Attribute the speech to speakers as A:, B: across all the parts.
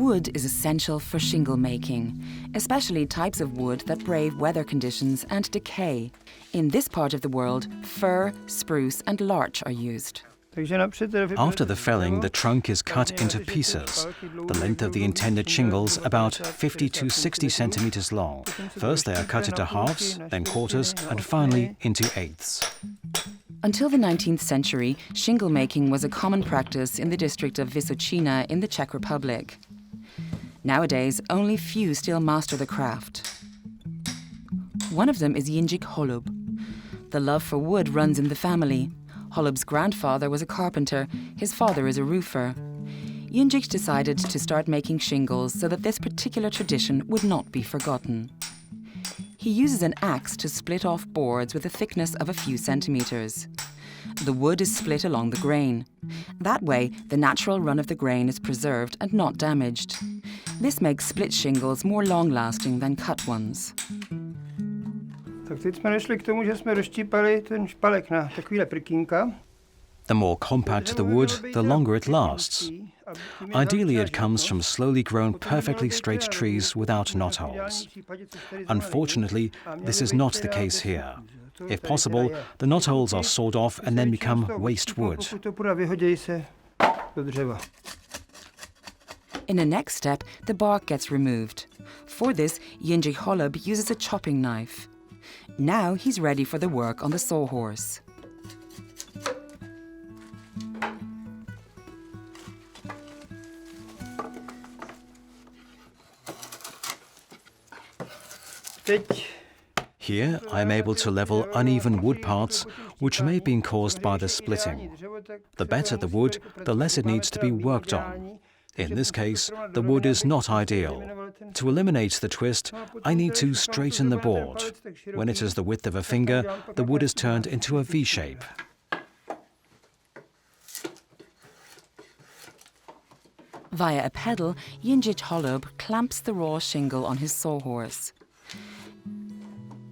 A: Wood is essential for shingle making, especially types of wood that brave weather conditions and decay. In this part of the world, fir, spruce and larch are used.
B: After the felling, the trunk is cut into pieces. The length of the intended shingles about 50 to 60 centimeters long. First they are cut into halves, then quarters, and finally into eighths.
A: Until the 19th century, shingle making was a common practice in the district of Vysočina in the Czech Republic. Nowadays, only few still master the craft. One of them is Jindřich Holub. The love for wood runs in the family. Holub's grandfather was a carpenter, his father is a roofer. Jindřich decided to start making shingles so that this particular tradition would not be forgotten. He uses an axe to split off boards with a thickness of a few centimeters. The wood is split along the grain. That way, the natural run of the grain is preserved and not damaged. This makes split shingles more long-lasting than cut ones.
B: The more compact the wood, the longer it lasts. Ideally, it comes from slowly grown, perfectly straight trees without knotholes. Unfortunately, this is not the case here. If possible, the knotholes are sawed off and then become waste wood.
A: In the next step, the bark gets removed. For this, Jindřich Holub uses a chopping knife. Now he's ready for the work on the sawhorse.
B: Here, I am able to level uneven wood parts which may have been caused by the splitting. The better the wood, the less it needs to be worked on. In this case, the wood is not ideal. To eliminate the twist, I need to straighten the board. When it is the width of a finger, the wood is turned into a V shape.
A: Via a pedal, Jindřich Holub clamps the raw shingle on his sawhorse.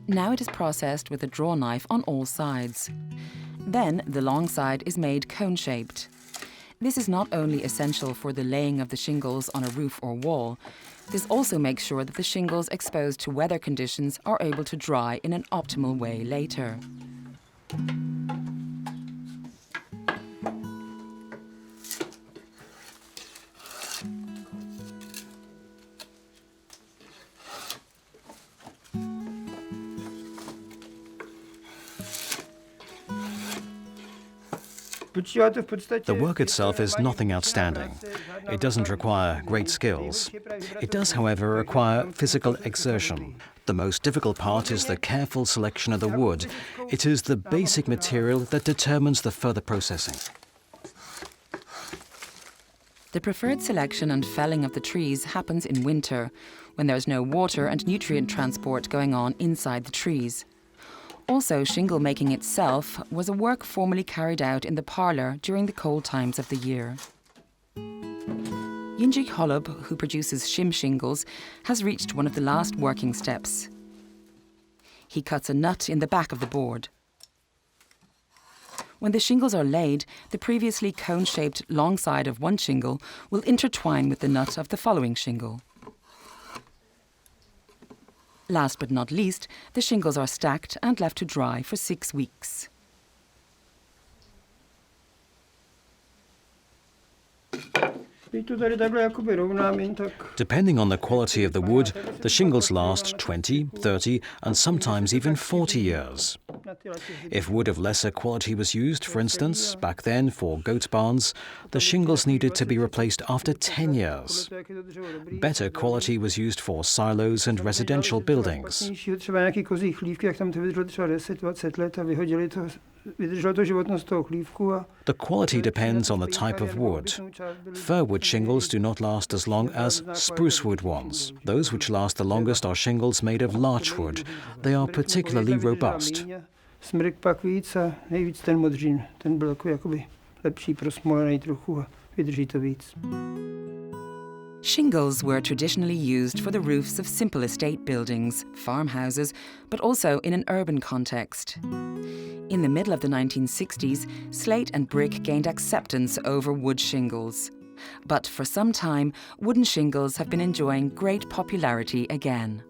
A: Now it is processed with a draw knife on all sides. Then the long side is made cone-shaped. This is not only essential for the laying of the shingles on a roof or wall, this also makes sure that the shingles exposed to weather conditions are able to dry in an optimal way later.
B: The work itself is nothing outstanding. It doesn't require great skills. It does, however, require physical exertion. The most difficult part is the careful selection of the wood. It is the basic material that determines the further processing.
A: The preferred selection and felling of the trees happens in winter, when there is no water and nutrient transport going on inside the trees. Also, shingle making itself was a work formerly carried out in the parlour during the cold times of the year. Jindřich Holub, who produces shim shingles, has reached one of the last working steps. He cuts a nut in the back of the board. When the shingles are laid, the previously cone-shaped long side of one shingle will intertwine with the nut of the following shingle. Last but not least, the shingles are stacked and left to dry for 6 weeks.
B: Depending on the quality of the wood, the shingles last 20, 30 and sometimes even 40 years. If wood of lesser quality was used, for instance, back then for goat barns, the shingles needed to be replaced after 10 years. Better quality was used for silos and residential buildings. The quality depends on the type of wood. Firwood shingles do not last as long as spruce wood ones. Those which last the longest are shingles made of larch wood. They are particularly robust.
A: Shingles were traditionally used for the roofs of simple estate buildings, farmhouses, but also in an urban context. In the middle of the 1960s, slate and brick gained acceptance over wood shingles. But for some time, wooden shingles have been enjoying great popularity again.